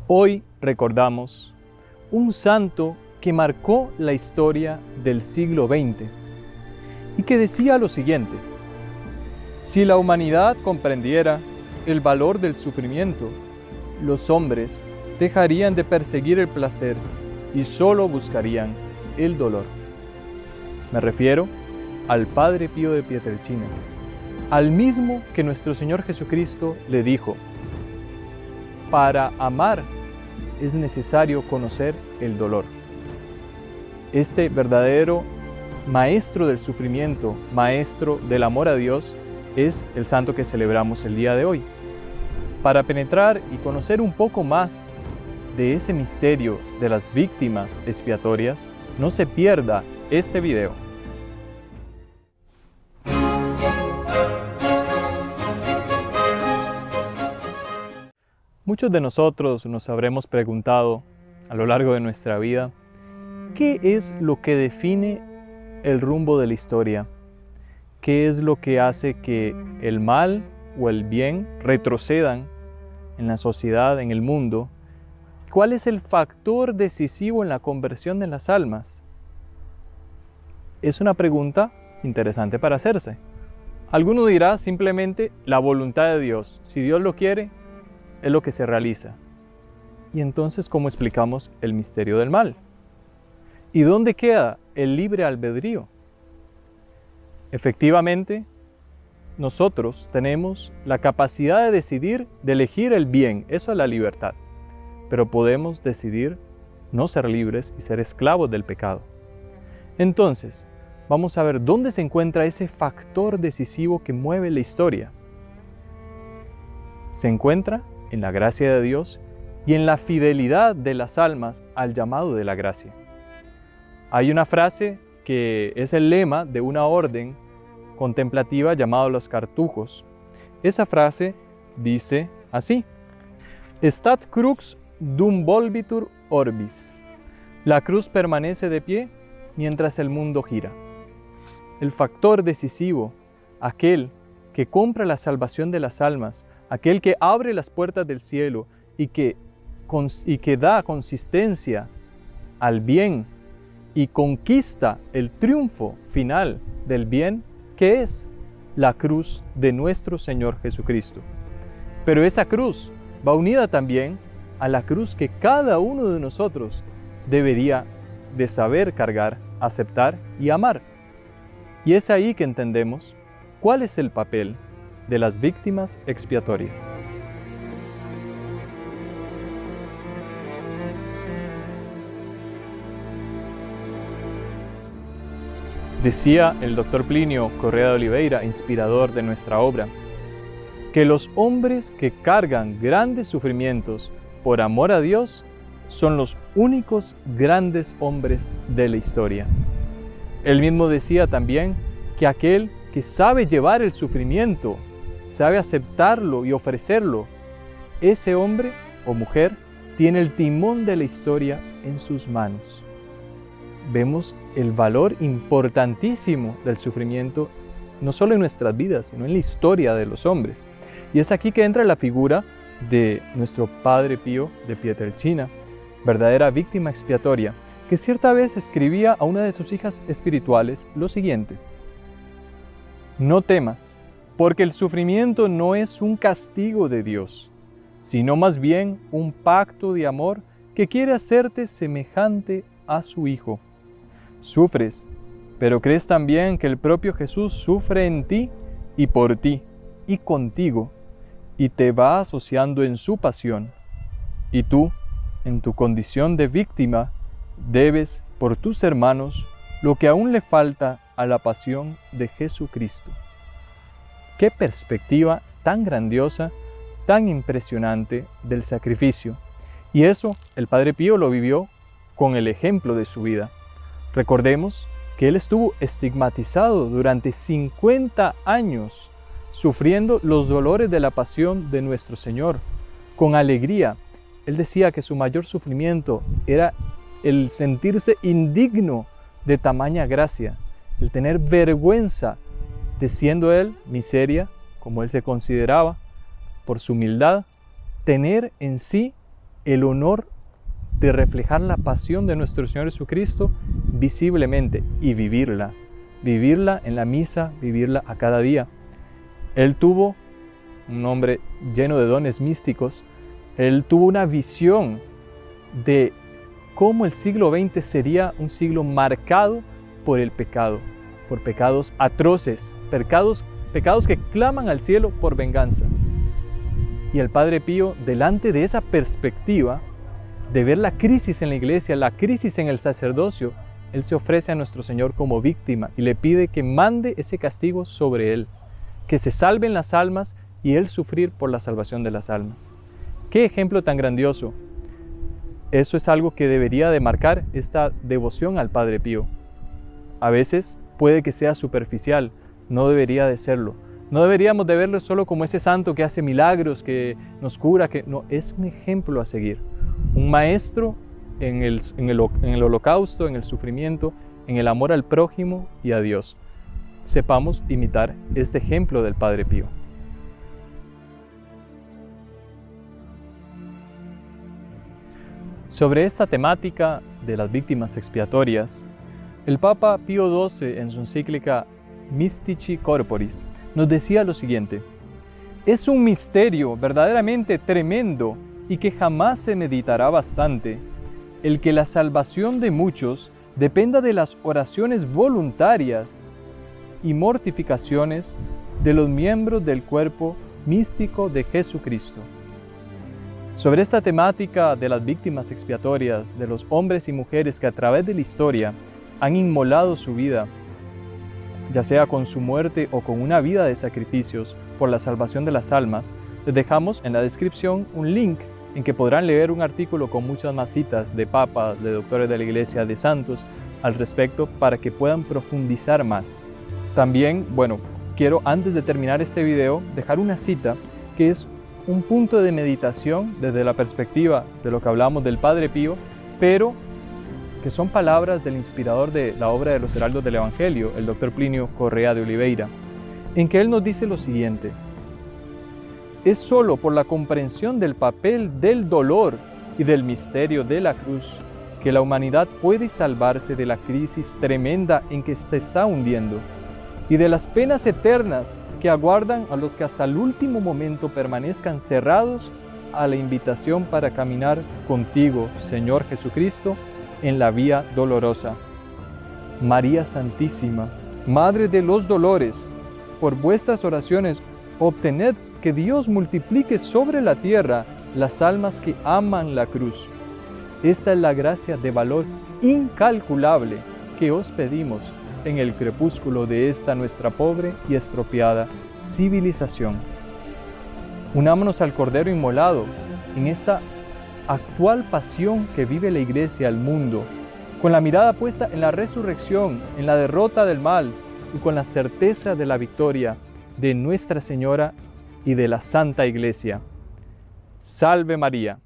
Hoy recordamos un santo que marcó la historia del siglo XX y que decía lo siguiente: si la humanidad comprendiera el valor del sufrimiento, los hombres dejarían de perseguir el placer y solo buscarían el dolor. Me refiero al Padre Pío de Pietrelcina, al mismo que nuestro Señor Jesucristo le dijo: para amar es necesario conocer el dolor. Este verdadero maestro del sufrimiento, maestro del amor a Dios, es el santo que celebramos el día de hoy. Para penetrar y conocer un poco más de ese misterio de las víctimas expiatorias, no se pierda este video. Muchos de nosotros nos habremos preguntado a lo largo de nuestra vida, ¿qué es lo que define el rumbo de la historia? ¿Qué es lo que hace que el mal o el bien retrocedan en la sociedad, en el mundo? ¿Cuál es el factor decisivo en la conversión de las almas? Es una pregunta interesante para hacerse. Alguno dirá simplemente la voluntad de Dios. Si Dios lo quiere, es lo que se realiza. Y entonces, ¿cómo explicamos el misterio del mal? ¿Y dónde queda el libre albedrío? Efectivamente, nosotros tenemos la capacidad de decidir, de elegir el bien. Eso es la libertad. Pero podemos decidir no ser libres y ser esclavos del pecado. Entonces, vamos a ver dónde se encuentra ese factor decisivo que mueve la historia. Se encuentra en la gracia de Dios y en la fidelidad de las almas al llamado de la gracia. Hay una frase que es el lema de una orden contemplativa llamada los cartujos. Esa frase dice así: Stat crux dum volvitur orbis. La cruz permanece de pie mientras el mundo gira. El factor decisivo, aquel que compra la salvación de las almas, aquel que abre las puertas del cielo y que da consistencia al bien y conquista el triunfo final del bien, que es la cruz de nuestro Señor Jesucristo. Pero esa cruz va unida también a la cruz que cada uno de nosotros debería de saber cargar, aceptar y amar. Y es ahí que entendemos cuál es el papel de las víctimas expiatorias. Decía el doctor Plinio Correa de Oliveira, inspirador de nuestra obra, que los hombres que cargan grandes sufrimientos por amor a Dios son los únicos grandes hombres de la historia. Él mismo decía también que aquel que sabe llevar el sufrimiento, sabe aceptarlo y ofrecerlo, ese hombre o mujer tiene el timón de la historia en sus manos. Vemos el valor importantísimo del sufrimiento, no solo en nuestras vidas, sino en la historia de los hombres. Y es aquí que entra la figura de nuestro Padre Pío de Pietrelcina, verdadera víctima expiatoria, que cierta vez escribía a una de sus hijas espirituales lo siguiente: no temas, porque el sufrimiento no es un castigo de Dios, sino más bien un pacto de amor que quiere hacerte semejante a su Hijo. Sufres, pero crees también que el propio Jesús sufre en ti y por ti y contigo, y te va asociando en su pasión. Y tú, en tu condición de víctima, debes por tus hermanos lo que aún le falta a la pasión de Jesucristo. ¡Qué perspectiva tan grandiosa, tan impresionante del sacrificio! Y eso el Padre Pío lo vivió con el ejemplo de su vida. Recordemos que él estuvo estigmatizado durante 50 años, sufriendo los dolores de la pasión de nuestro Señor, con alegría. Él decía que su mayor sufrimiento era el sentirse indigno de tamaña gracia, el tener vergüenza de, siendo él miseria, como él se consideraba, por su humildad, tener en sí el honor de reflejar la pasión de nuestro Señor Jesucristo visiblemente y vivirla en la misa, vivirla a cada día. Él tuvo, un hombre lleno de dones místicos, él tuvo una visión de cómo el siglo XX sería un siglo marcado por el pecado, por pecados atroces, pecados que claman al cielo por venganza. Y el Padre Pío, delante de esa perspectiva, de ver la crisis en la iglesia, la crisis en el sacerdocio, él se ofrece a nuestro Señor como víctima y le pide que mande ese castigo sobre él, que se salven las almas y él sufrir por la salvación de las almas. ¡Qué ejemplo tan grandioso! Eso es algo que debería de marcar esta devoción al Padre Pío. A veces puede que sea superficial, no debería de serlo. No deberíamos de verlo solo como ese santo que hace milagros, que nos cura, no, es un ejemplo a seguir. Un maestro en el holocausto, en el sufrimiento, en el amor al prójimo y a Dios. Sepamos imitar este ejemplo del Padre Pío. Sobre esta temática de las víctimas expiatorias, el Papa Pío XII en su encíclica Mystici Corporis nos decía lo siguiente: es un misterio verdaderamente tremendo y que jamás se meditará bastante el que la salvación de muchos dependa de las oraciones voluntarias y mortificaciones de los miembros del cuerpo místico de Jesucristo. Sobre esta temática de las víctimas expiatorias, de los hombres y mujeres que a través de la historia han inmolado su vida, ya sea con su muerte o con una vida de sacrificios por la salvación de las almas, les dejamos en la descripción un link en que podrán leer un artículo con muchas más citas de papas, de doctores de la Iglesia, de santos al respecto para que puedan profundizar más. También, quiero antes de terminar este video dejar una cita que es un punto de meditación desde la perspectiva de lo que hablamos del Padre Pío, pero que son palabras del inspirador de la obra de los Heraldos del Evangelio, el Dr. Plinio Correa de Oliveira, en que él nos dice lo siguiente: es solo por la comprensión del papel del dolor y del misterio de la cruz que la humanidad puede salvarse de la crisis tremenda en que se está hundiendo y de las penas eternas que aguardan a los que hasta el último momento permanezcan cerrados a la invitación para caminar contigo, Señor Jesucristo, en la vía dolorosa. María Santísima, Madre de los dolores, por vuestras oraciones obtened que Dios multiplique sobre la tierra las almas que aman la cruz. Esta es la gracia de valor incalculable que os pedimos en el crepúsculo de esta nuestra pobre y estropeada civilización. Unámonos al Cordero inmolado en esta actual pasión que vive la Iglesia al mundo, con la mirada puesta en la resurrección, en la derrota del mal y con la certeza de la victoria de Nuestra Señora y de la Santa Iglesia. Salve María.